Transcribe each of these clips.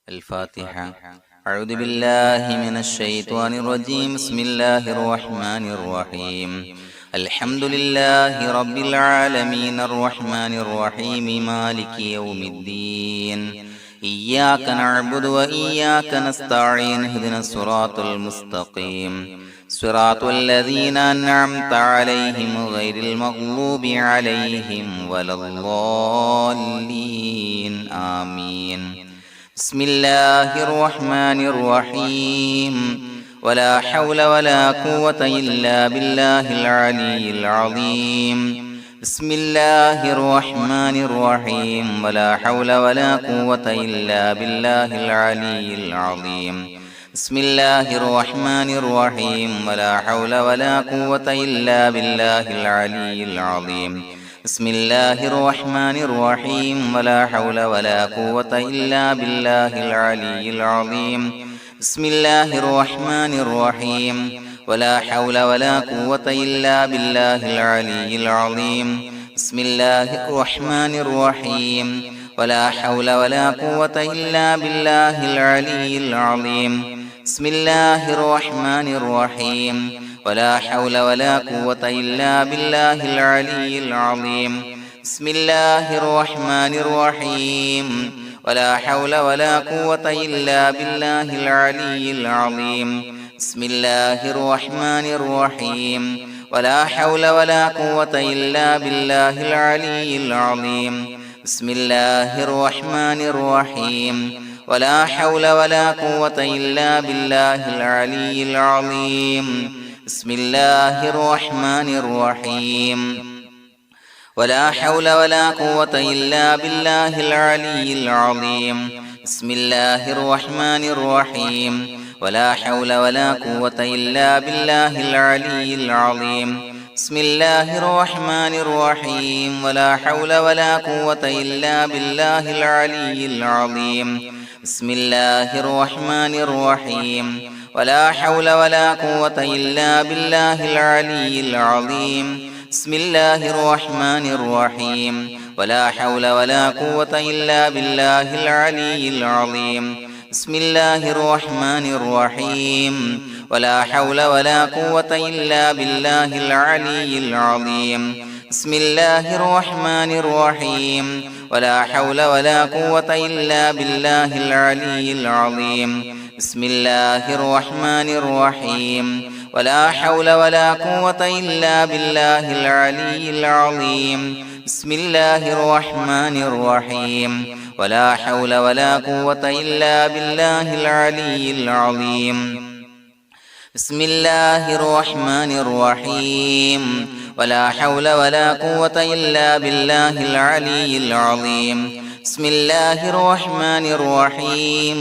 الفاتحة. أعوذ بالله من الشيطان الرجيم. بسم الله الرحمن الرحيم. الحمد لله رب العالمين الرحمن الرحيم مالك يوم الدين. إياك نعبد وإياك نستعين. اهدنا الصراط المستقيم صراط الذين أنعمت عليهم غير المغضوب عليهم ولا الضالين. آمين. بسم الله الرحمن الرحيم. ولا حول ولا قوة إلا بالله العلي العظيم. بسم الله الرحمن الرحيم. ولا حول ولا قوة إلا بالله العلي العظيم. بسم الله الرحمن الرحيم. ولا حول ولا قوة إلا بالله العلي العظيم. بسم الله الرحمن الرحيم. ولا حول ولا قوة إلا بالله العلي العظيم. بسم الله الرحمن الرحيم. ولا حول ولا قوة إلا بالله العلي العظيم. بسم الله الرحمن الرحيم. ولا حول ولا قوة إلا بالله العلي العظيم. بسم الله الرحمن الرحيم. ولا حول ولا قوة إلا بالله العلي العظيم. بسم الله الرحمن الرحيم. ولا حول ولا قوة إلا بالله العلي العظيم. بسم الله الرحمن الرحيم. ولا حول ولا قوة إلا بالله العلي العظيم. بسم الله الرحمن الرحيم. ولا حول ولا قوة إلا بالله العلي العظيم. بسم الله الرحمن الرحيم. ولا حول ولا قوة إلا بالله العلي العظيم. بسم الله الرحمن الرحيم. ولا حول ولا قوة إلا بالله العلي العظيم. بسم الله الرحمن الرحيم. ولا حول ولا قوة إلا بالله العلي العظيم. بسم الله الرحمن الرحيم. ولا حول ولا قوة إلا بالله العلي العظيم. بسم الله الرحمن الرحيم. ولا حول ولا قوة إلا بالله العلي العظيم. بسم الله الرحمن الرحيم. ولا حول ولا قوة إلا بالله العلي العظيم. بسم الله الرحمن الرحيم. ولا حول ولا قوة إلا بالله العلي العظيم. بسم الله الرحمن الرحيم. ولا حول ولا قوة إلا بالله العلي العظيم. بسم الله الرحمن الرحيم. ولا حول ولا قوة إلا بالله العلي العظيم. بسم الله الرحمن الرحيم. ولا حول ولا قوة إلا بالله العلي العظيم. بسم الله الرحمن الرحيم.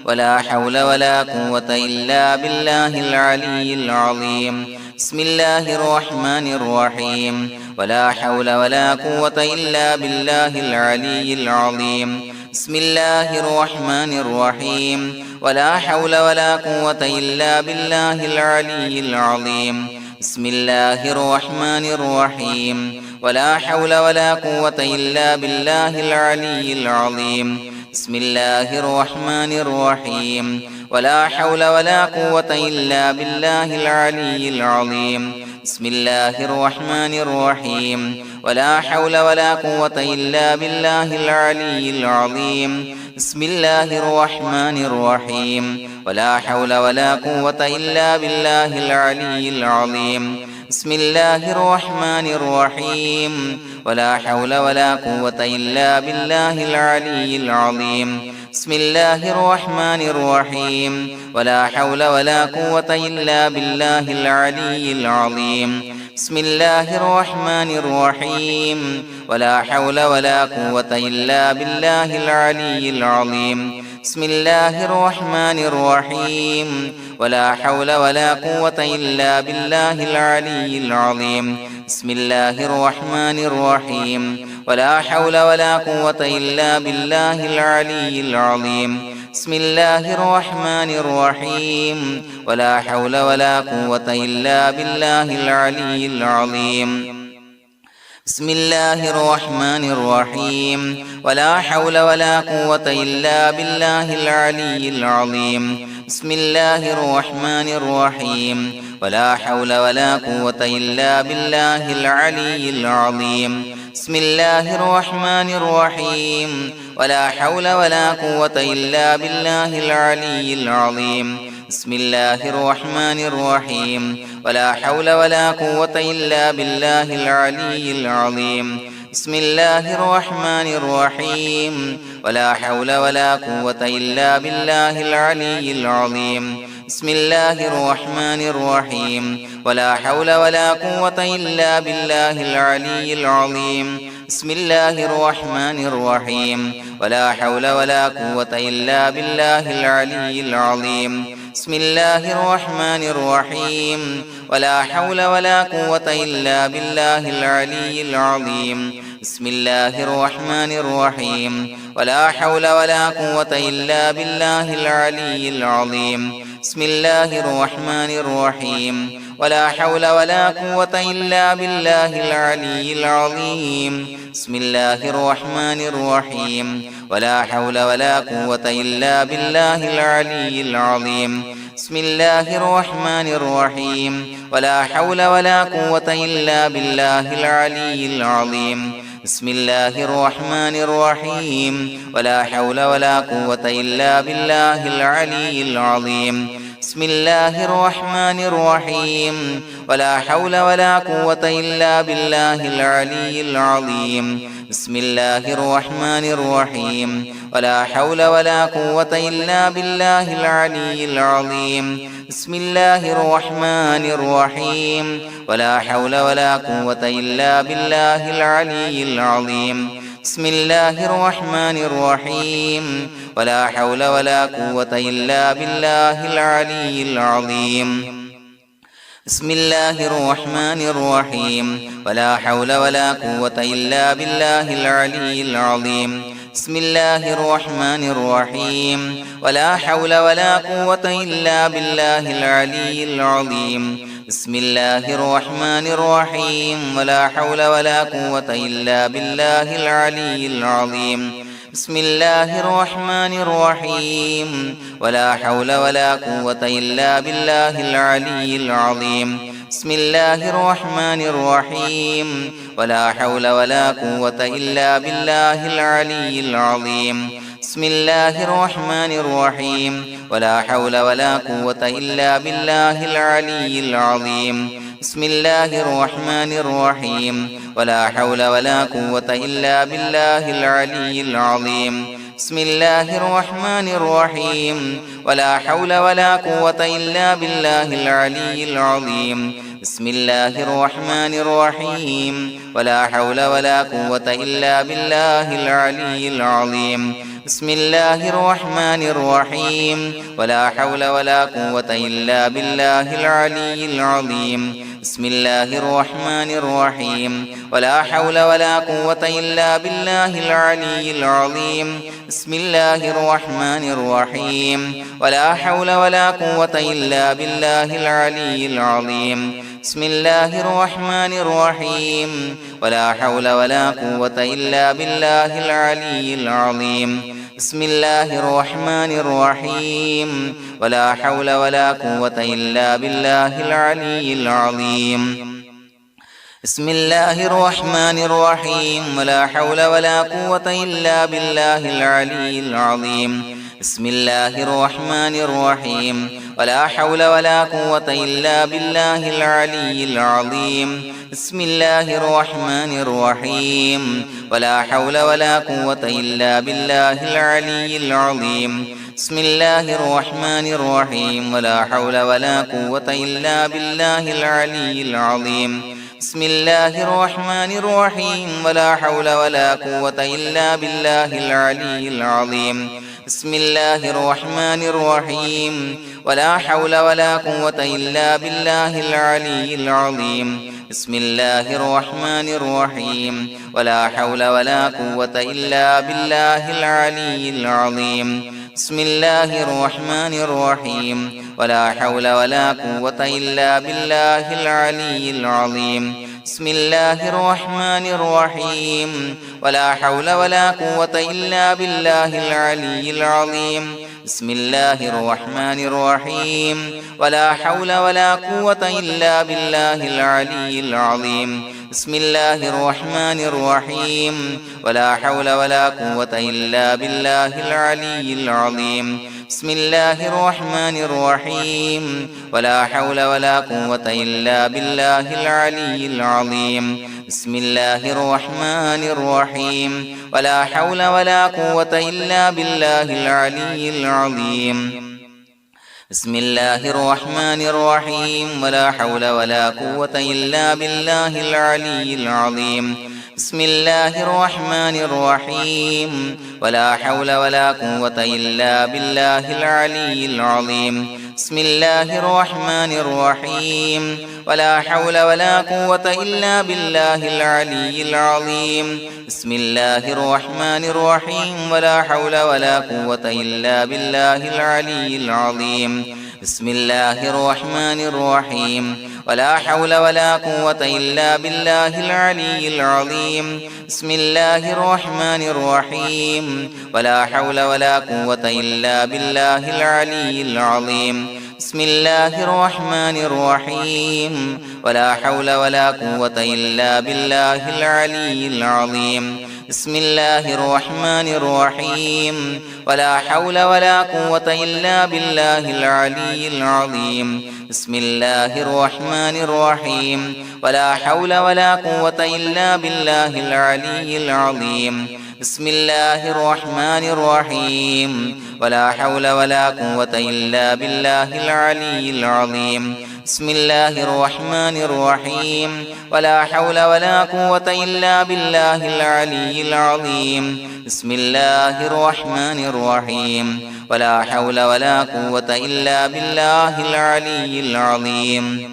ولا حول ولا قوة إلا بالله العلي العظيم. بسم الله الرحمن الرحيم. ولا حول ولا قوة إلا بالله العلي العظيم. بسم الله الرحمن الرحيم. ولا حول ولا قوة إلا بالله العلي العظيم. بسم الله الرحمن الرحيم. ولا حول ولا قوة إلا بالله العلي العظيم. بسم الله الرحمن الرحيم. ولا حول ولا قوة إلا بالله العلي العظيم. بسم الله الرحمن الرحيم. ولا حول ولا قوة إلا بالله العلي العظيم. بسم الله الرحمن الرحيم. ولا حول ولا قوة إلا بالله العلي العظيم. بسم الله الرحمن الرحيم. ولا حول ولا قوة إلا بالله العلي العظيم. بسم الله الرحمن الرحيم. ولا حول ولا قوة إلا بالله العلي العظيم. بسم الله الرحمن الرحيم. ولا حول ولا قوة إلا بالله العلي العظيم. بسم الله الرحمن الرحيم. ولا حول ولا قوة إلا بالله العلي العظيم. بسم الله الرحمن الرحيم. ولا حول ولا قوة إلا بالله العلي العظيم. بسم الله الرحمن الرحيم. ولا حول ولا قوة إلا بالله العلي العظيم. بسم الله الرحمن الرحيم ولا حول ولا قوة إلا بالله العلي العظيم بسم الله الرحمن الرحيم ولا حول ولا قوة إلا بالله العلي العظيم بسم الله الرحمن الرحيم ولا حول ولا قوة إلا بالله العلي العظيم بسم الله الرحمن الرحيم ولا حول ولا قوة إلا بالله العلي العظيم بسم الله الرحمن الرحيم ولا حول ولا قوة إلا بالله العلي العظيم بسم الله الرحمن الرحيم ولا حول ولا قوة إلا بالله العلي العظيم بسم الله الرحمن الرحيم ولا حول ولا قوة إلا بالله العلي العظيم بسم الله الرحمن الرحيم ولا حول ولا قوة إلا بالله العلي العظيم بسم الله الرحمن الرحيم ولا حول ولا قوة إلا بالله العلي العظيم بسم الله الرحمن الرحيم ولا حول ولا قوة إلا بالله العلي العظيم بسم الله الرحمن الرحيم ولا حول ولا قوة إلا بالله العلي العظيم بسم الله الرحمن الرحيم ولا حول ولا قوة إلا بالله العلي العظيم بسم الله الرحمن الرحيم ولا حول ولا قوة إلا بالله العلي العظيم بسم الله الرحمن الرحيم ولا حول ولا قوة إلا بالله العلي العظيم بسم الله الرحمن الرحيم ولا حول ولا قوة إلا بالله العلي العظيم بسم الله الرحمن الرحيم ولا حول ولا قوة إلا بالله العلي العظيم بسم الله الرحمن الرحيم ولا حول ولا قوة إلا بالله العلي العظيم بسم الله الرحمن الرحيم ولا حول ولا قوة إلا بالله العلي العظيم بسم الله الرحمن الرحيم ولا حول ولا قوة إلا بالله العلي العظيم بسم الله الرحمن الرحيم ولا حول ولا قوة إلا بالله العلي العظيم بسم الله الرحمن الرحيم ولا حول ولا قوة إلا بالله العلي العظيم بسم الله الرحمن الرحيم ولا حول ولا قوة إلا بالله العلي العظيم بسم الله الرحمن الرحيم ولا حول ولا قوة إلا بالله العلي العظيم بسم الله الرحمن الرحيم ولا حول ولا قوة إلا بالله العلي العظيم بسم الله الرحمن الرحيم ولا حول ولا قوة إلا بالله العلي العظيم بسم الله الرحمن الرحيم ولا حول ولا قوة إلا بالله العلي العظيم بسم الله الرحمن الرحيم ولا حول ولا قوة إلا بالله العلي العظيم بسم الله الرحمن الرحيم ولا حول ولا قوة إلا بالله العلي العظيم بسم الله الرحمن الرحيم ولا حول ولا قوة إلا بالله العلي العظيم بسم الله الرحمن الرحيم ولا حول ولا قوة إلا بالله العلي العظيم بسم الله الرحمن الرحيم ولا حول ولا قوة إلا بالله العلي العظيم بسم الله الرحمن الرحيم ولا حول ولا قوة إلا بالله العلي العظيم بسم الله الرحمن الرحيم ولا حول ولا قوة إلا بالله العلي العظيم بسم الله الرحمن الرحيم ولا حول ولا قوة إلا بالله العلي العظيم بسم الله الرحمن الرحيم ولا حول ولا قوة إلا بالله العلي العظيم بسم الله الرحمن الرحيم ولا حول ولا قوة إلا بالله العلي العظيم بسم الله الرحمن الرحيم ولا حول ولا قوة إلا بالله العلي العظيم بسم الله الرحمن الرحيم ولا حول ولا قوة إلا بالله العلي العظيم بسم الله الرحمن الرحيم ولا حول ولا قوة إلا بالله العلي العظيم بسم الله الرحمن الرحيم ولا حول ولا قوة إلا بالله العلي العظيم بسم الله الرحمن الرحيم ولا حول ولا قوة إلا بالله العلي العظيم بسم الله الرحمن الرحيم ولا حول ولا قوة إلا بالله العلي العظيم بسم الله الرحمن الرحيم ولا حول ولا قوة إلا بالله العلي العظيم بسم الله الرحمن الرحيم ولا حول ولا قوة إلا بالله العلي العظيم بسم الله الرحمن الرحيم ولا حول ولا قوة إلا بالله العلي العظيم بسم الله الرحمن الرحيم ولا حول ولا قوة إلا بالله العلي العظيم بسم الله الرحمن الرحيم ولا حول ولا قوة إلا بالله العلي العظيم بسم الله الرحمن الرحيم ولا حول ولا قوة إلا بالله العلي العظيم بسم الله الرحمن الرحيم ولا حول ولا قوة إلا بالله العلي العظيم بسم الله الرحمن الرحيم ولا حول ولا قوة إلا بالله العلي العظيم بسم الله الرحمن الرحيم ولا حول ولا قوة إلا بالله العلي العظيم بسم الله الرحمن الرحيم ولا حول ولا قوة إلا بالله العلي العظيم بسم الله الرحمن الرحيم ولا حول ولا قوة إلا بالله العلي العظيم بسم الله الرحمن الرحيم ولا حول ولا قوة إلا بالله العلي العظيم بسم الله الرحمن الرحيم ولا حول ولا قوة إلا بالله العلي العظيم بسم الله الرحمن الرحيم ولا حول ولا قوة إلا بالله العلي العظيم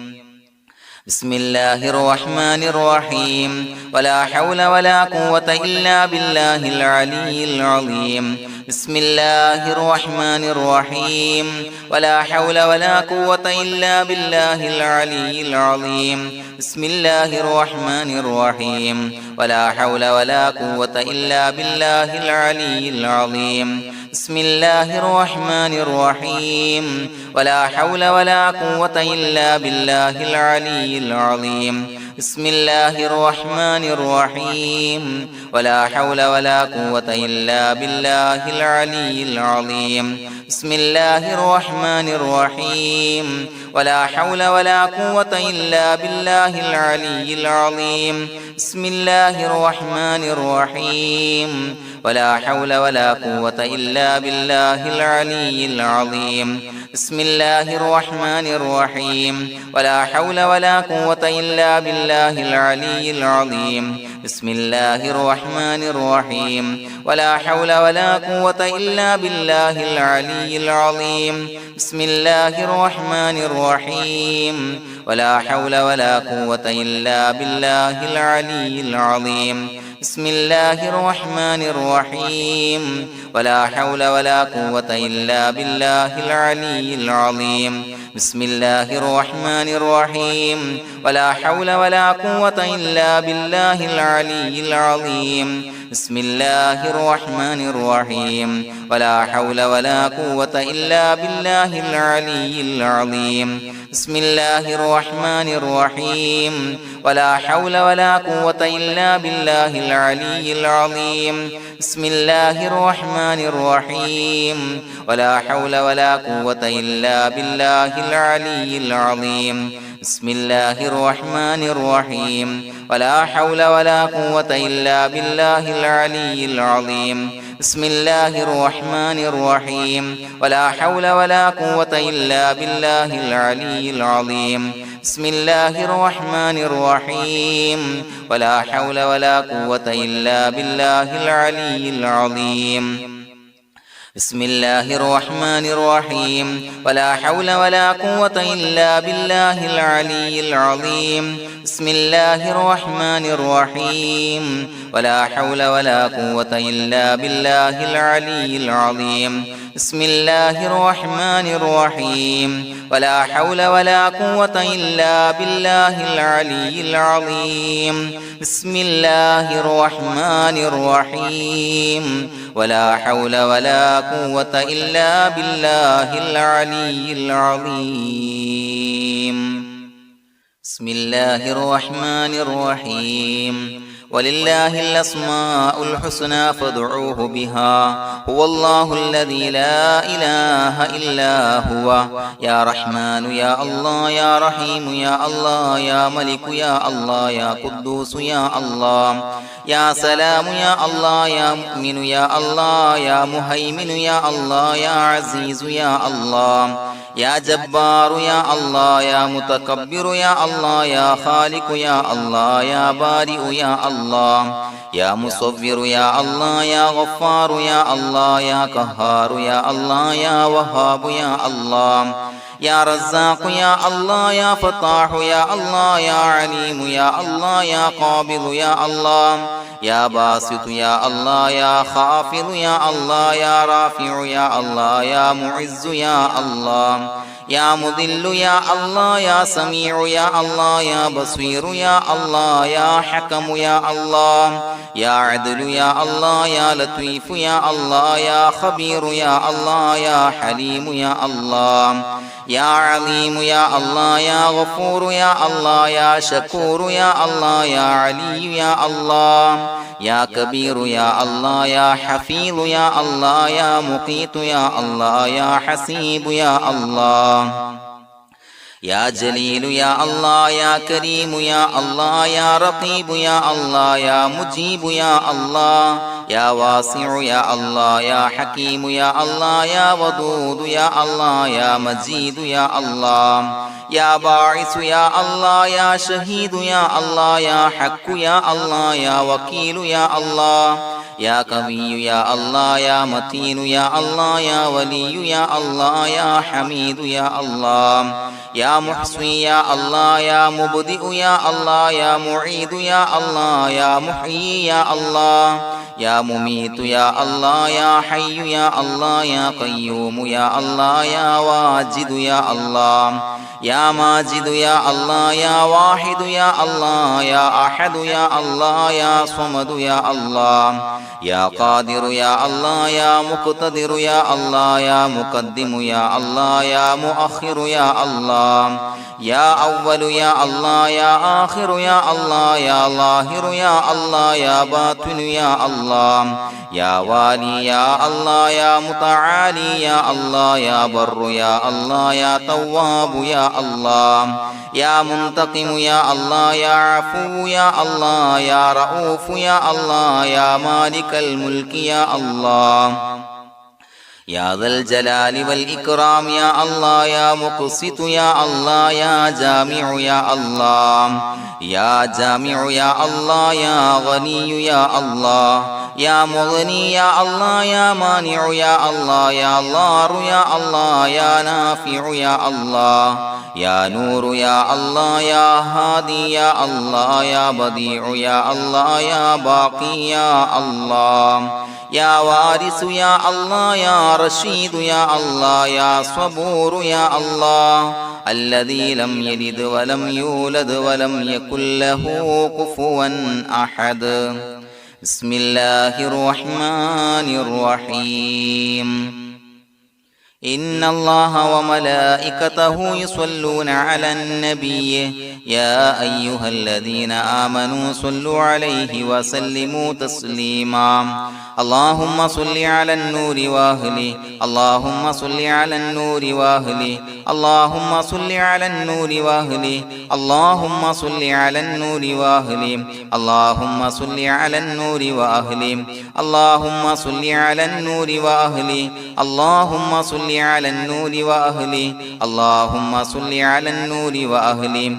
بسم الله الرحمن الرحيم ولا حول ولا قوة إلا بالله العلي العظيم بسم الله الرحمن الرحيم ولا حول ولا قوة إلا بالله العلي العظيم بسم الله الرحمن الرحيم ولا حول ولا قوة إلا بالله العلي العظيم بسم الله الرحمن الرحيم ولا حول ولا قوة إلا بالله العلي العظيم بسم الله الرحمن الرحيم ولا حول ولا قوة إلا بالله العلي العظيم بسم الله الرحمن الرحيم ولا حول ولا قوة إلا بالله العلي العظيم بسم الله الرحمن الرحيم ولا حول ولا قوة إلا بالله العلي العظيم بسم الله الرحمن الرحيم ولا حول ولا قوة إلا بالله العلي العظيم بسم الله الرحمن الرحيم ولا حول ولا قوة إلا بالله العلي العظيم بسم الله الرحمن الرحيم ولا حول ولا قوة إلا بالله العلي العظيم بسم الله الرحمن الرحيم ولا حول ولا قوة إلا بالله العلي العظيم بسم الله الرحمن الرحيم ولا حول ولا قوة إلا بالله العلي العظيم بسم الله الرحمن الرحيم ولا حول ولا قوة إلا بالله العلي العظيم بسم الله الرحمن الرحيم ولا حول ولا قوة إلا بالله العلي العظيم بسم الله الرحمن الرحيم ولا حول ولا قوة إلا بالله العلي العظيم بسم الله الرحمن الرحيم ولا حول ولا قوة إلا بالله العلي العظيم بسم الله الرحمن الرحيم ولا حول ولا قوة إلا بالله العلي العظيم بسم الله الرحمن الرحيم ولا حول ولا قوة إلا بالله العلي العظيم بسم الله الرحمن الرحيم ولا حول ولا قوة إلا بالله العلي العظيم بسم الله الرحمن الرحيم ولا حول ولا قوة إلا بالله العلي العظيم بسم الله الرحمن الرحيم ولا حول ولا قوة إلا بالله العلي العظيم بسم الله الرحمن الرحيم ولا حول ولا قوة إلا بالله العلي العظيم بسم الله الرحمن الرحيم ولله الأسماء الحسنى فادعوه بها هو الله الذي لا إله إلا هو يا رحمن يا الله يا رحيم يا الله يا ملك يا الله يا قدوس يا الله يا سلام يا الله يا مؤمن يا الله يا مهيمن يا الله يا عزيز يا الله يا جبار يا الله يا متكبر يا الله يا خالق يا الله يا بارئ يا الله يا مصور يا الله يا غفار يا الله يا قهار يا الله يا وهاب يا الله يا رزاق يا الله يا فتاح يا الله يا عليم يا الله يا قابض يا الله يا باسط يا الله يا خافض يا الله يا رافع يا الله يا معز يا الله يا مذل يا الله يا سميع يا الله يا بصير يا الله يا حكم يا الله يا عدل يا الله يا لطيف يا الله يا خبير يا الله يا حليم يا الله يا عليم يا الله يا غفور يا الله يا شكور يا الله يا علي يا الله يا كبير يا الله يا حفيظ يا الله يا مقيت يا الله يا حسيب يا الله يا جليل يا الله يا كريم يا الله يا رقيب يا الله يا مجيب يا الله يا واسع يا الله يا حكيم يا الله يا ودود يا الله يا مجيد يا الله يا باعث يا الله يا شهيد يا الله يا حق يا الله يا وكيل يا الله يا قوي يا الله يا متين يا الله يا ولي يا الله يا حميد يا الله يا محصي يا الله يا مبدئ يا الله يا معيد يا الله يا محيي يا الله يا مميت يا الله يا حي يا الله يا قيوم يا الله يا واجد يا الله يا ماجد يا الله يا واحد يا الله يا أحد يا الله يا صمد يا الله يا قادر يا الله يا مقتدر يا الله يا مقدم يا الله يا مؤخر يا الله يا أول يا الله يا آخر يا الله يا ظاهر يا الله يا باطن يا الله يا والي يا الله يا متعالي يا الله يا بر يا الله يا تواب يا الله يا منتقم يا الله يا عفو يا الله يا رؤوف يا الله يا مالك الملك يا الله يا ذا الجلال والإكرام يا الله يا مقسط يا الله يا جامع يا الله يا جامع يا الله يا غني يا الله يا مغني يا الله يا مانع يا الله يا ضار يا الله يا نافع يا الله يا نور يا الله يا هادي يا الله يا بديع يا الله يا باقي يا الله يا وارث يا الله يا رشيد يا الله يا صبور يا الله الذي لم يلد ولم يولد ولم يكن له كفوا أحد بسم الله الرحمن الرحيم إن الله وملائكته يصلون على النبي يا أيها الذين آمنوا صلوا عليه وسلموا تسليما اللهم صل على النور وأهله اللهم صل على النور وأهله اللهم صل على النور وأهله اللهم صل على النور وأهله اللهم صل على النور وأهله اللهم صل على النور وأهله اللهم صل على النور وأهله اللهم صل على النور وأهله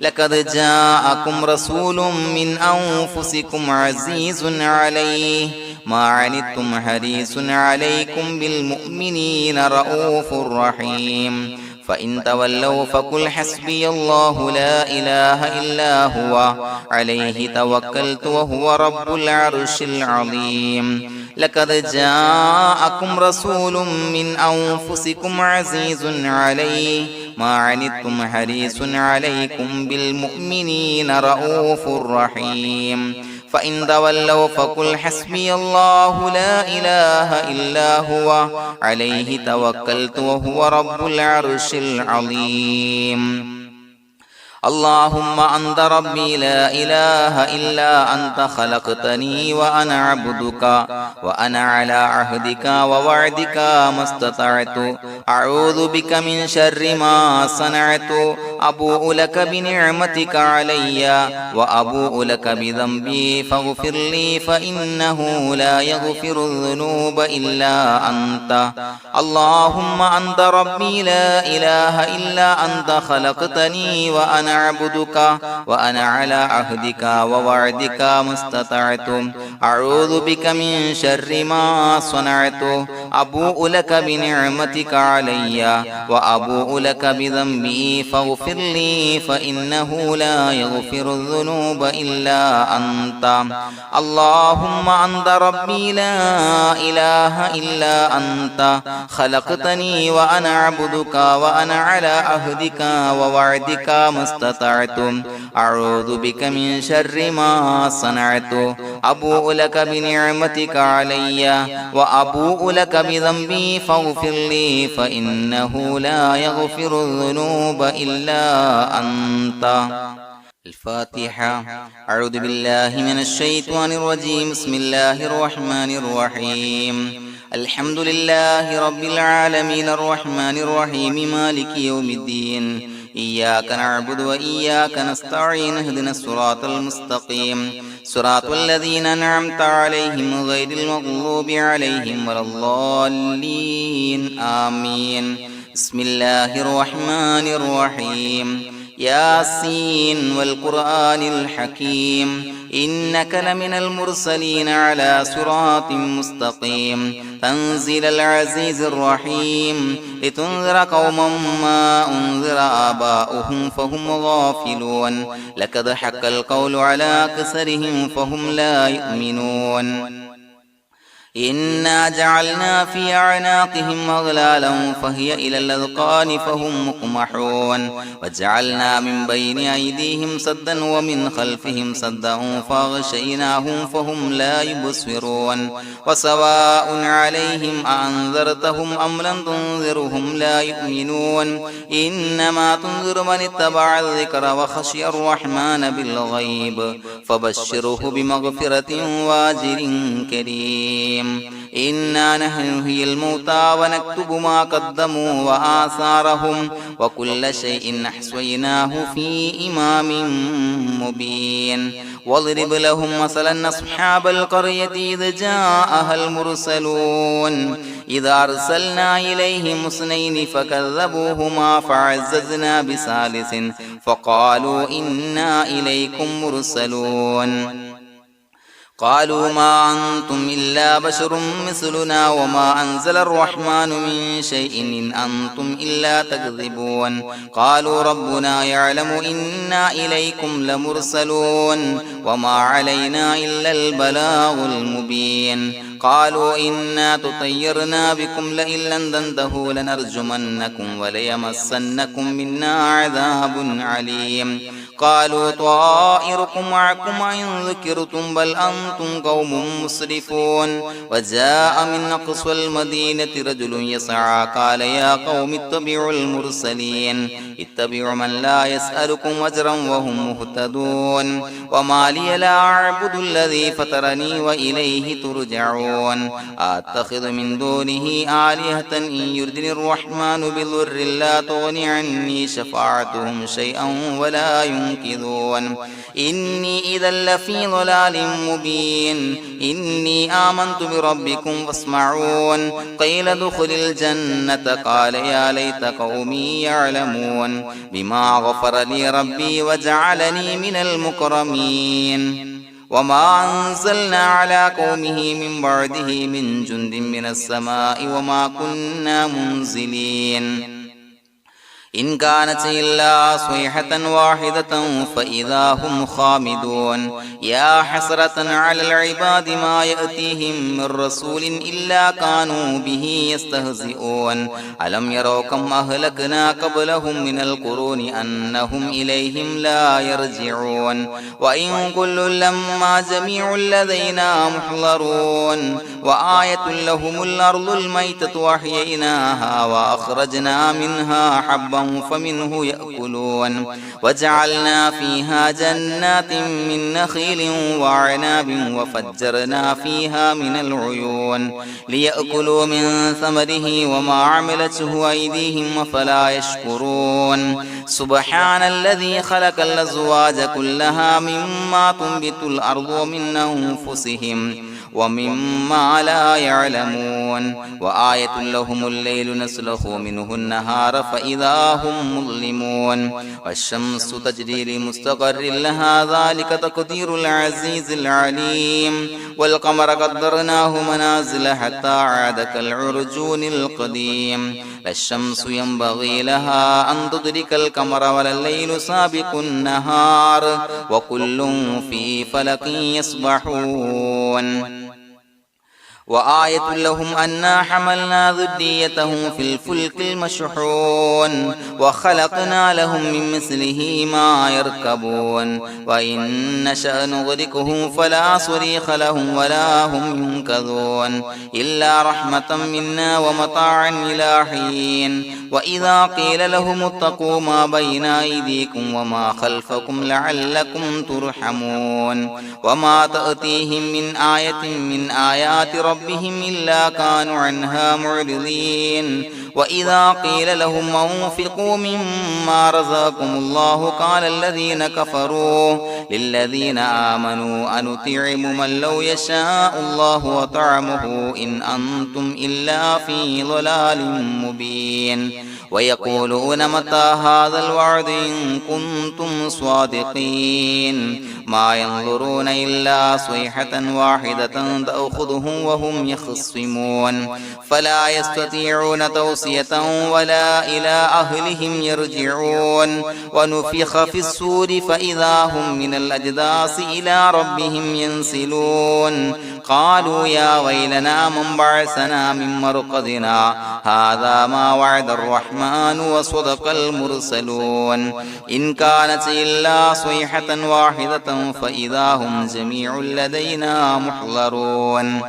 لقد جاءكم رسول من أنفسكم عزيز عليه ما عنتم حريص عليكم بالمؤمنين رؤوف رحيم فإن تولوا فقل حسبي الله لا إله إلا هو عليه توكلت وهو رب العرش العظيم لقد جاءكم رسول من أنفسكم عزيز عليه ما عنتم حريص عليكم بالمؤمنين رؤوف رحيم فإن تولوا فقل حسبي الله لا إله إلا هو عليه توكلت وهو رب العرش العظيم اللهم أنت ربي لا إله إلا أنت خلقتني وأنا عبدك وأنا على عهدك ووعدك ما استطعت أعوذ بك من شر ما صنعت أبوء لك بنعمتك علي وأبوء لك بذنبي فاغفر لي فإنه لا يغفر الذنوب إلا أنت اللهم أنت ربي لا إله إلا أنت خلقتني وأنا عبدك وأنا على عهدك ووعدك ما استطعت أعوذ بك من شر ما صنعت أبوء لك بنعمتك علي وأبوء لك بذنبي فاغفر لي فإنه لا يغفر الذنوب إلا أنت اللهم أنت ربي لا إله إلا أنت خلقتني وأنا عبدك وأنا على عهدك ووعدك ما استطعت أعوذ بك من شر ما صنعت أبوء لك بنعمتك علي وأبوء لك بذنبي فاغفر لي فإنه لا يغفر الذنوب إلا أنت الفاتحة أعوذ بالله من الشيطان الرجيم بسم الله الرحمن الرحيم الحمد لله رب العالمين الرحمن الرحيم مالك يوم الدين إياك نعبد وإياك نستعين اهدنا الصراط المستقيم صراط الذين أنعمت عليهم غير المغضوب عليهم ولا الضالين آمين بسم الله الرحمن الرحيم ياسين والقرآن الحكيم إنك لمن المرسلين على صراط مستقيم تنزيل العزيز الرحيم لتنذر قوما ما أنذر آباؤهم فهم غافلون لقد حق القول على أكثرهم فهم لا يؤمنون إنا جعلنا في أعناقهم أغلالا فهي إلى الأذقان فهم مقمحون وجعلنا من بين أيديهم سدا ومن خلفهم سدا فأغشيناهم فهم لا يبصرون وسواء عليهم أأنذرتهم أم لم تنذرهم لا يؤمنون إنما تنذر من اتبع الذكر وخشي الرحمن بالغيب فبشره بمغفرة وأجر كريم إنا نحن نحيي الموتى ونكتب ما قدموا وآثارهم وكل شيء أحصيناه في إمام مبين واضرب لهم مثلا أصحاب القرية إذ جاءها المرسلون إذا أرسلنا إليهم اثنين فكذبوهما فعززنا بثالث فقالوا إنا إليكم مرسلون قالوا ما أنتم إلا بشر مثلنا وما أنزل الرحمن من شيء إن أنتم إلا تكذبون قالوا ربنا يعلم إنا إليكم لمرسلون وما علينا إلا البلاغ المبين قالوا إنا تطيرنا بكم لئن لم تنتهوا لنرجمنكم وليمسنكم منا عذاب عليم قالوا طائركم معكم إن ذكرتم بل أنتم قوم مسرفون وجاء من أقصى المدينة رجل يسعى قال يا قوم اتبعوا المرسلين اتبعوا من لا يسألكم أجرا وهم مهتدون وما لي لا أعبد الذي فطرني وإليه ترجعون يسمعون أتخذ من دونه آلهة إن يردني الرحمن بضر لا تغن عني شفاعتهم شيئا ولا ينقذون إني إذا لفي ضلال مبين إني آمنت بربكم فاسمعون قيل ادخل الجنة قال يا ليت قومي يعلمون بما غفر لي ربي وجعلني من المكرمين وما أنزلنا على قومه من بعده من جند من السماء وما كنا منزلين إن كانت إلا صيحة واحدة فإذا هم خامدون يا حسرة على العباد ما يأتيهم من رسول إلا كانوا به يستهزئون ألم يروا كم أهلكنا قبلهم من القرون أنهم إليهم لا يرجعون وإن كل لما جميع لدينا محضرون وآية لهم الأرض الميتة وأحييناها وأخرجنا منها حبا فمنه يأكلون وجعلنا فيها جنات من نخيل وعناب وفجرنا فيها من العيون ليأكلوا من ثمره وما عملته أيديهم فلا يشكرون سبحان الذي خلق الأزواج كلها مما تنبت الأرض ومن أنفسهم ومما لا يعلمون وآية لهم الليل نسلخ منه النهار فإذا هم مظلمون والشمس تجري لمستقر لها ذلك تقدير العزيز العليم والقمر قدرناه منازل حتى عاد كالعرجون القديم لا الشمس ينبغي لها أن تدرك القمر ولا الليل سابق النهار وكل في فلك يسبحون وآية لهم أنا حملنا ذريتهم في الفلك المشحون وخلقنا لهم من مثله ما يركبون وإن نشأ نغرقهم فلا صريخ لهم ولا هم ينقذون إلا رحمة منا ومتاعا إلى حين وإذا قيل لهم اتقوا ما بين أيديكم وما خلفكم لعلكم ترحمون وما تأتيهم من آية من آيات ربهم إلا كانوا عنها معرضين وإذا قيل لهم أنفقوا مما رزقكم الله قال الذين كفروا للذين آمنوا أنطعم من لو يشاء الله وطعمه إن أنتم إلا في ضلال مبين ويقولون متى هذا الوعد إن كنتم صادقين ما ينظرون إلا صيحة واحدة تأخذهم وهم يخصمون فلا يستطيعون توصية ولا إلى أهلهم يرجعون ونفخ في الصور فإذا هم من الأجداث إلى ربهم ينسلون قالوا يا ويلنا من بعثنا من مرقدنا هذا ما وعد الرحمن وصدق المرسلون إن كانت إلا صيحة واحدة فإذا هم جميع لدينا محضرون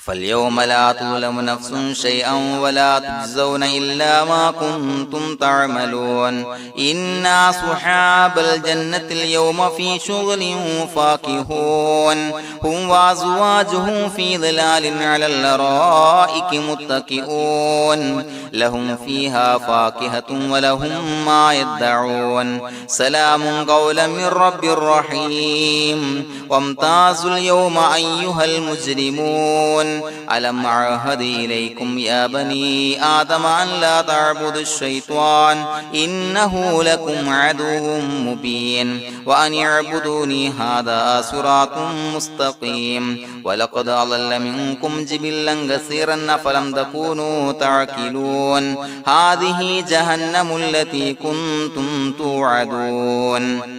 فاليوم لا تظلم نفس شيئا ولا تجزون إلا ما كنتم تعملون إنا أصحاب الجنة اليوم في شغل فاكهون هم وأزواجهم في ظلال على الأرائك متكئون لهم فيها فاكهة ولهم ما يدعون سلام قولا من رب رحيم وامتازوا اليوم أيها المجرمون ألم أعهد إليكم يا بني آدم أن لا تعبدوا الشيطان إنه لكم عدو مبين وأن اعبدوني هذا صراط مستقيم ولقد أضل منكم جبلا كثيرا فلم تكونوا تعقلون هذه جهنم التي كنتم توعدون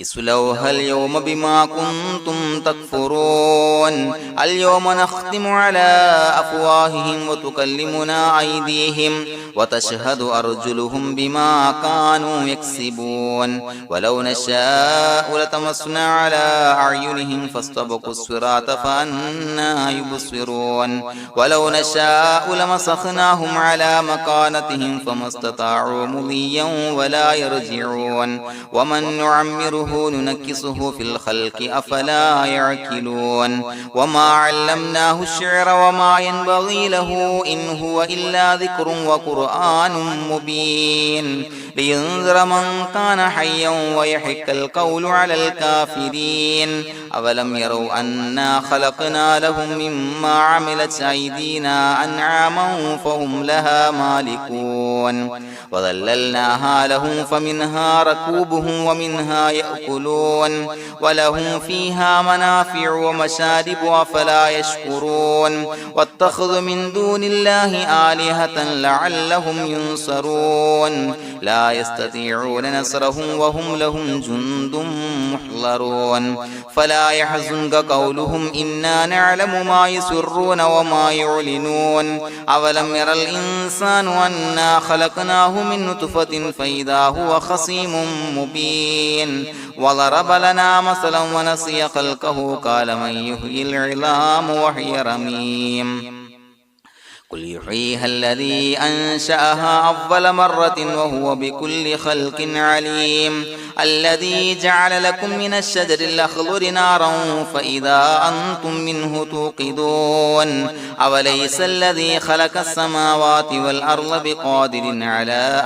اصلوها اليوم بما كنتم تكفرون اليوم نختم على أفواههم وتكلمنا أيديهم وتشهد أرجلهم بما كانوا يكسبون ولو نشاء لطمسنا على أعينهم فاستبقوا الصراط فأنى يبصرون ولو نشاء لمسخناهم على مكانتهم فما استطاعوا مضيا ولا يرجعون ومن نعمره ننكسه في الخلق أفلا يعقلون وما علمناه الشعر وما ينبغي له إن هو إلا ذكر وقرآن مبين لينذر من كان حيا ويحق القول على الكافرين أولم يروا أنا خلقنا لهم مما عملت أيدينا أنعاما فهم لها مالكون وظللناها لهم فمنها ركوبهم ومنها يأكلون ولهم فيها منافع ومشارب أفلا يشكرون واتخذوا من دون الله آلهة لعلهم ينصرون لا يستطيعون نصرهم وهم لهم جند محضرون فلا يحزنك قولهم إنا نعلم ما يسرون وما يعلنون أولم ير الإنسان أنا خلقناه من نطفة فإذا هو خصيم مبين وضرب لنا مثلا ونسي خلقه قال من يحيي العظام وهي رميم قل يحييها الذي أنشأها أول مرة وهو بكل خلق عليم الذي جعل لكم من الشجر الأخضر نارا فإذا أنتم منه توقدون أوليس الذي خلق السماوات والأرض بقادر على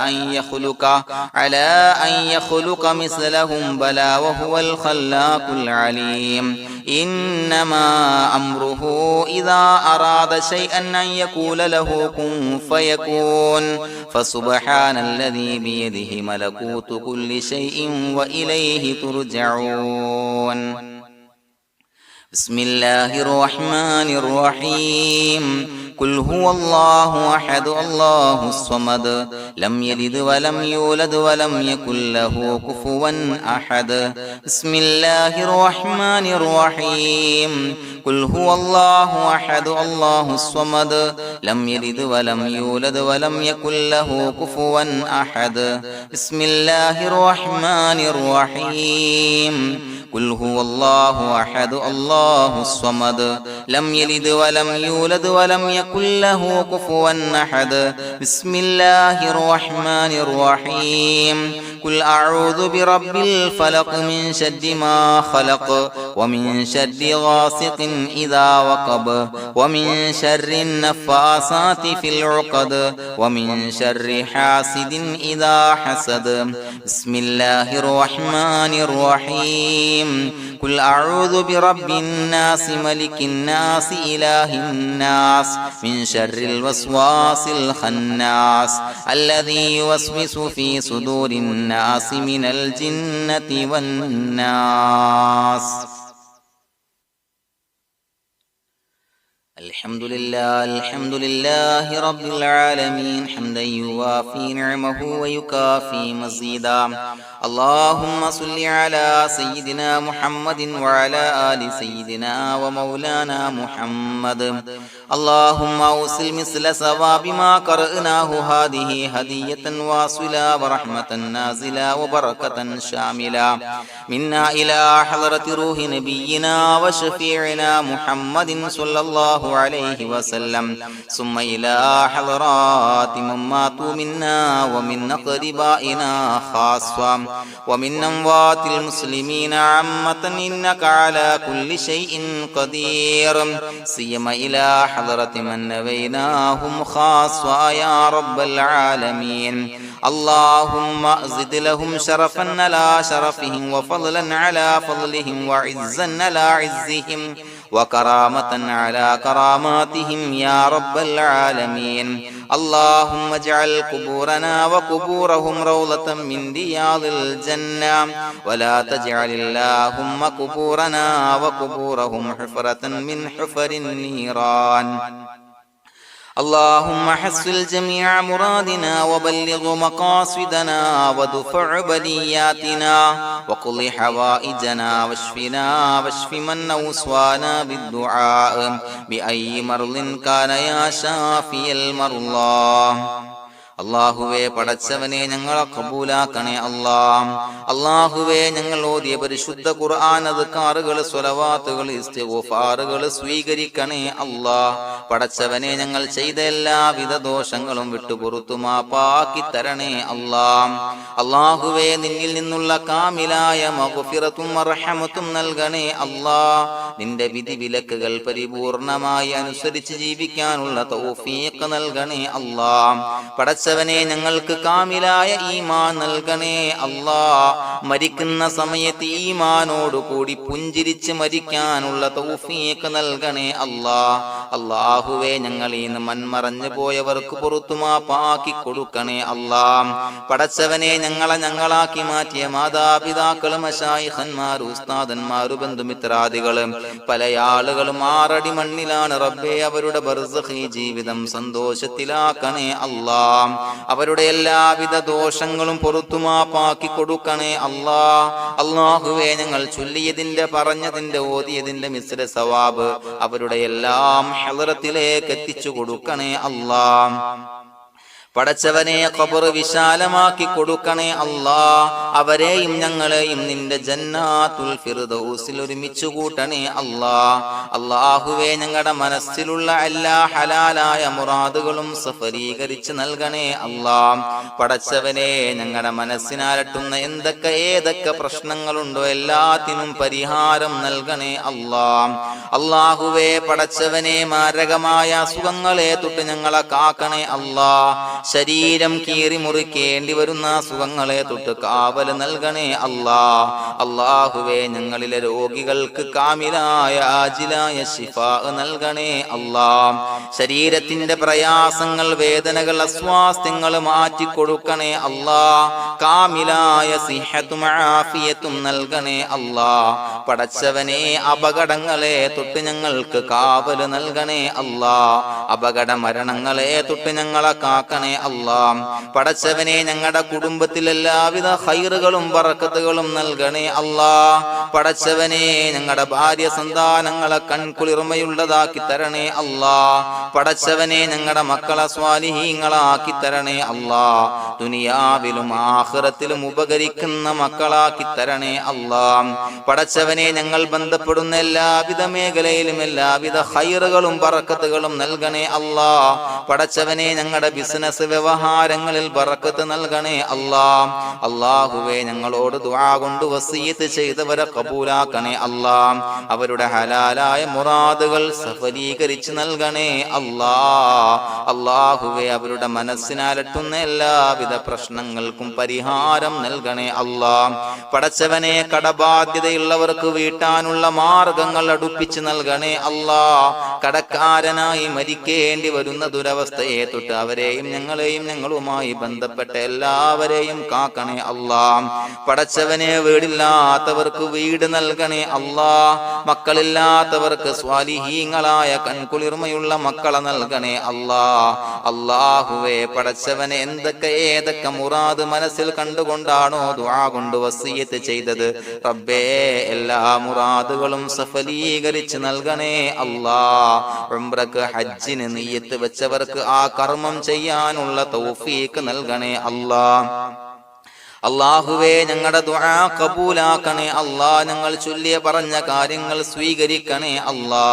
أن يخلق مثلهم بلى وهو الخلاق العليم إنما أمره إذا أراد شيئا أن يقول له كن فيكون فسبحان الذي بيده ملكوت كل شيء وإليه ترجعون بسم الله الرحمن الرحيم قل هو الله أحد الله الصمد لم يلد ولم يولد ولم يكن له كفوا أحد بسم الله الرحمن الرحيم قل هو الله أحد الله الصمد لم يلد ولم يولد ولم يكن له كفوا أحد بسم الله الرحمن الرحيم قل هو الله أحد الله الصمد لم يلد ولم يولد ولم يكن له كفوا أحد بسم الله الرحمن الرحيم قل أعوذ برب الفلق من شر ما خلق ومن شر غاسق إذا وقب ومن شر النفاثات في العقد ومن شر حاسد إذا حسد بسم الله الرحمن الرحيم قل أعوذ برب الناس ملك الناس إله الناس من شر الوسواس الخناس الذي يوسوس في صدور الناس من الجنة والناس الحمد لله رب العالمين حمدا يوافي نعمه ويكافي مزيدا اللهم صل على سيدنا محمد وعلى آل سيدنا ومولانا محمد اللهم أوصل مثل ثواب ما قرأناه هذه هدية واصلة ورحمة نازلة وبركة شاملة منا إلى حضرة روح نبينا وشفيعنا محمد صلى الله عليه وسلم ثم إلى حضرات من ماتوا منا ومن أقربائنا خاصة ومن أموات المسلمين عامة إنك على كل شيء قدير سيما إلى حضرة من نبيناهم خاصة يا رب العالمين اللهم زد لهم شرفا على شرفهم وفضلا على فضلهم وعزا على عزهم وكرامة على كراماتهم يا رب العالمين اللهم اجعل قبورنا وقبورهم روضة من رياض الجنة ولا تجعل اللهم قبورنا وقبورهم حفرة من حفر النيران اللهم حصل جميع مرادنا وبلغ مقاصدنا وادفع بلياتنا وقض حوائجنا واشف من أوصانا بالدعاء بأي مرض كان يا شافي المرضى. അള്ളാഹുവേ, പടച്ചവനെ ഞങ്ങളെ കബൂലാക്കണേ അല്ലാ. അള്ളാഹുവേ, ഞങ്ങൾ ഓതിയ പരിശുദ്ധ ഖുർആൻ, അദ്കാറുകൾ, സ്വലവാത്തുകൾ, ഇസ്തിഗ്ഫാറുകൾ സ്വീകരിക്കണേ അല്ലാ. പടച്ചവനെ, ഞങ്ങൾ ചെയ്ത എല്ലാവിധ ദോഷങ്ങളും വിട്ടുപുറത്തു മാപ്പാക്കി തരണേ അല്ലാ. അള്ളാഹുവേ, നിന്നിൽ നിന്നുള്ള കാമിലായ മഗ്ഫിറത്തും റഹ്മത്തും നൽകണേ അല്ലാ. നിന്റെ വിധി വിലക്കുകൾ പരിപൂർണമായി അനുസരിച്ച് ജീവിക്കാനുള്ള തൗഫീഖ് നൽകണേ അല്ലാ. പടച്ചവനെ, ഞങ്ങൾക്ക് കാമിലായ ഈമാൻ നൽകണേ അല്ലാ. മരിക്കുന്ന സമയത്ത് ഈമാനോട് കൂടി പുഞ്ചിരിച്ച് മരിക്കാനുള്ള തൗഫീഖ് നൽകണേ അല്ലാ. അല്ലാഹുവേ, ഞങ്ങളീന്ന് മൺമറഞ്ഞു പോയവർക്ക് പുറത്തു മാപ്പാക്കി കൊടുക്കണേ അല്ലാ. പടച്ചവനെ, ഞങ്ങളാക്കി മാറ്റിയ മാതാപിതാക്കളും മശായിഖന്മാരും ഉസ്താദന്മാരും ബന്ധുമിത്രാദികളും പല ആളുകളും 6 അടി മണ്ണിലാണ് റബ്ബേ. അവരുടെ ബർസഖി ജീവിതം സന്തോഷത്തിലാക്കണേ അല്ലാ. അവരുടെ എല്ലാവിധ ദോഷങ്ങളും പുറത്തുമാപ്പാക്കി കൊടുക്കണേ അല്ലാ. അല്ലാഹുവേ, ഞങ്ങൾ ചൊല്ലിയതിന്റെ, പറഞ്ഞതിന്റെ, ഓതിയതിന്റെ മിശ്ര സവാബ് അവരുടെ എല്ലാം ഹളറത്തിലേക്ക് എത്തിച്ചു കൊടുക്കണേ അല്ലാ. പടച്ചവനെ, ഖബർ വിശാലമാക്കി കൊടുക്കണേ അല്ലാ. അവരെയും ഞങ്ങളെയും നിന്റെ ജന്നാത്തുൽ ഫിർദൗസിൽ ഒരുമിച്ച് കൂട്ടണേ അല്ലാ. അല്ലാഹുവേ, ഞങ്ങളുടെ മനസ്സിലുള്ള എല്ലാ ഹലാലായ മുറാദുകളും സഫലീകരിച്ച് നൽകണേ അല്ലാ. പടച്ചവനെ, ഞങ്ങളുടെ മനസ്സിനാലട്ടുന്ന ഏതൊക്കെ പ്രശ്നങ്ങളുണ്ടോ എല്ലാത്തിനും പരിഹാരം നൽകണേ അല്ലാ. അല്ലാഹുവേ, പടച്ചവനെ, മാരകമായ അസുഖങ്ങളെ തൊട്ട് ഞങ്ങളെ കാക്കണേ അല്ലാ. ശരീരം കീറി മുറിക്കേണ്ടി വരുന്ന അസുഖങ്ങളെ തൊട്ട് കാവല് നൽകണേ അല്ലാ. അല്ലാഹുവേ, ഞങ്ങളിലെ രോഗികൾക്ക് കാമിലായ ആജിലായ ശിഫാ നൽകണേ അല്ലാ. ശരീരത്തിന്റെ പ്രയാസങ്ങൾ, വേദനകൾ, അസ്വാസ്ഥ്യങ്ങൾ മാറ്റി കൊടുക്കണേ അല്ലാ. കാമിലായ സിഹത്തും ആഫിയത്തും നൽകണേ അല്ലാ. പടച്ചവനെ, അപകടങ്ങളെ തൊട്ട് ഞങ്ങൾക്ക് കാവല് നൽകണേ അല്ലാ. അപകട മരണങ്ങളെ തൊട്ട് ഞങ്ങളെ കാക്കണേ അല്ലാ. പടച്ചവനെ, ഞങ്ങളുടെ കുടുംബത്തിൽ എല്ലാവിധ ഖൈറുകളും ബറക്കത്തുകളും നൽകണേ അല്ലാ. പടച്ചവനെ, ഞങ്ങളുടെ ഭാര്യ സന്താനങ്ങളെ കൺകുളിർമയുള്ളതാക്കി തരണേ അല്ലാ. പടച്ചവനെ, ഞങ്ങളുടെ മക്കളെ സ്വാലിഹീങ്ങളാക്കി തരണേ അല്ലാ. ദുനിയാവിലും ആഖിറത്തിലും ഉപകരിക്കുന്ന മക്കളാക്കി തരണേ അല്ലാ. പടച്ചവനെ, ഞങ്ങൾ ബന്ധപ്പെടുന്ന എല്ലാവിധ മേഖലയിലും എല്ലാവിധ ഖൈറുകളും ബറക്കത്തുകളും നൽകണേ അല്ലാ. പടച്ചവനെ, ഞങ്ങളുടെ ബിസിനസ് വ്യവഹാരങ്ങളിൽ ബറക്കത്ത് നൽകണേ അല്ലാ. അല്ലാഹുവേ, ഞങ്ങളോട് ദുആ കൊണ്ട് വസിയത്ത് ചെയ്തവരെ കബൂലാക്കണേ അല്ലാ. അവരുടെ ഹലാലായ മുറാദുകൾ സഫലീകരിച്ച് നൽകണേ അല്ലാ. അല്ലാഹുവേ, അവരുടെ മനസ്സിനാലട്ടുന്ന എല്ലാവിധ പ്രശ്നങ്ങൾക്കും പരിഹാരം നൽകണേ അല്ലാ. പടച്ചവനെ, കടബാധ്യതയുള്ളവർക്ക് വീട്ടാനുള്ള മാർഗങ്ങൾ അടുപ്പിച്ച് നൽകണേ അല്ലാ. കടക്കാരനായി മരിക്കേണ്ടി വരുന്ന ദുരവസ്ഥയെ തൊട്ട് അവരെയും ഞങ്ങളെയും ഞങ്ങളുമായി ബന്ധപ്പെട്ട എല്ലാവരെയും കാക്കണേ അല്ലാ. പടച്ചവനെ, വീടില്ലാത്തവർക്ക് വീട് നൽകണേ അല്ലാ. മക്കളില്ലാത്തവർക്ക് സ്വാലിഹീങ്ങളായ കൺകുളിർമയുള്ള മക്കളെ നൽകണേ അല്ലാ. അല്ലാഹുവേ, പടച്ചവനെ, ഏതൊക്കെ മുറാദ് മനസ്സിൽ കണ്ടുകൊണ്ടാണോ ദുആ കൊണ്ട് വസിയത്ത് ചെയ്തത് റബ്ബേ, എല്ലാ മുറാദുകളും സഫലീകരിച്ച് നൽകണേ അല്ലാ. ഉംറക്ക്, ഹജ്ജിന് നിയ്യത്ത് വെച്ചവർക്ക് ആ കർമ്മം ചെയ്യാനുള്ള തൗഫീഖ് നൽകണേ അല്ലാ. അല്ലാഹുവേ, ഞങ്ങളുടെ ദുആ കബൂലാക്കണേ അല്ലാ. ഞങ്ങൾ ചൊല്ലിയ പറഞ്ഞ കാര്യങ്ങൾ സ്വീകരിക്കണേ അല്ലാ.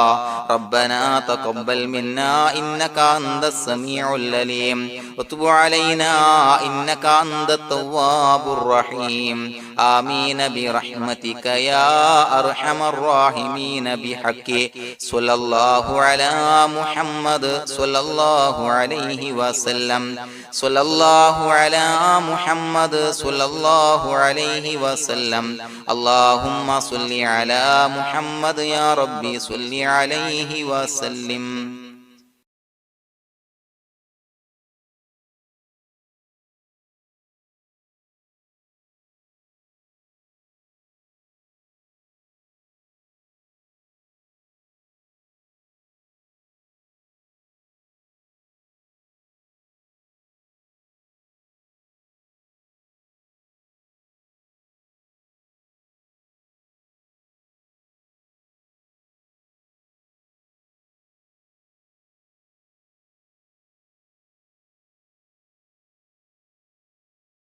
റബ്ബനാ തഖബ്ബൽ മിന്നാ ഇന്നക അന്തസ് സമീഉൽ അലീം വതുബ് അലൈനാ ഇന്നക അന്തത് തവ്വാബുർ റഹീം. ആമീൻ ബിറഹ്മതിക യാ അർഹമർ റഹീമീൻ ബിഹഖി സ്വല്ലല്ലാഹു അലാ മുഹമ്മദ് സ്വല്ലല്ലാഹു അലൈഹി വസല്ലം. സ്വല്ലല്ലാഹു അലാ മുഹമ്മദ് സ്വല്ലല്ലാഹു അലൈഹി വസല്ലം. അല്ലാഹുമ്മ സ്വല്ലി അലാ മുഹമ്മദ് യാ റബ്ബി സ്വല്ലി അലൈഹി വസല്ലം.